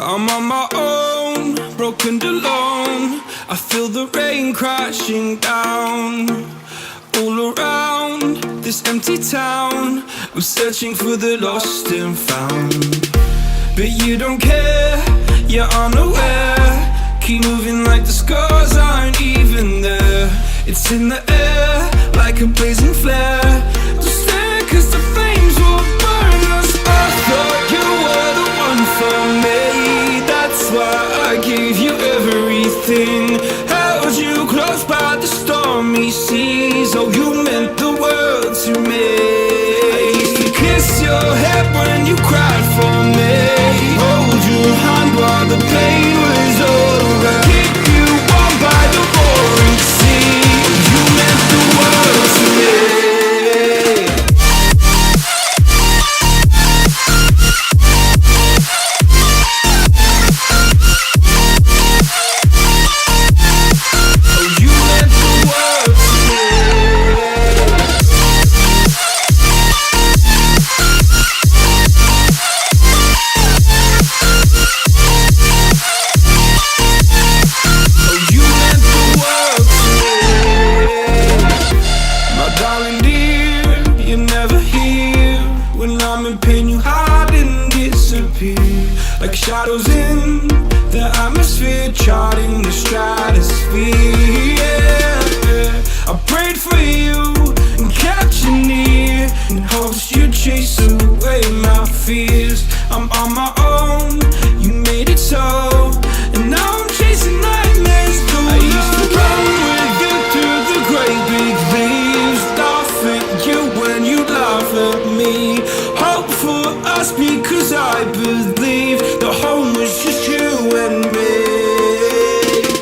I'm on my own, broken and alone. I feel the rain crashing down all around this empty town. I'm searching for the lost and found, but you don't care, you're unaware. Keep moving like the scars aren't even there. It's in the air like a blazing flare. Don't stare, cause the flames will burn us. I thought you were the one for me, that's why I gave you everything. Held you close by the stormy seas. Oh, you meant the world to me. I used to kiss your head when you cried for me, hold your hand while the pain was over, keep you warm by the roaring sea. You meant the world to me. Like shadows in the atmosphere, charting the stratosphere. Yeah. I prayed for you and kept you near in hopes you'd chase away my fears. I'm on my own, you made it so, and now I'm chasing nightmares too. I used to run with you through the great big leaves, laugh at you when you laugh at me. Hope for us because I believe the home was just you and me.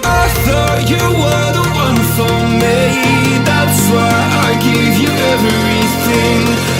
I thought you were the one for me, that's why I gave you everything.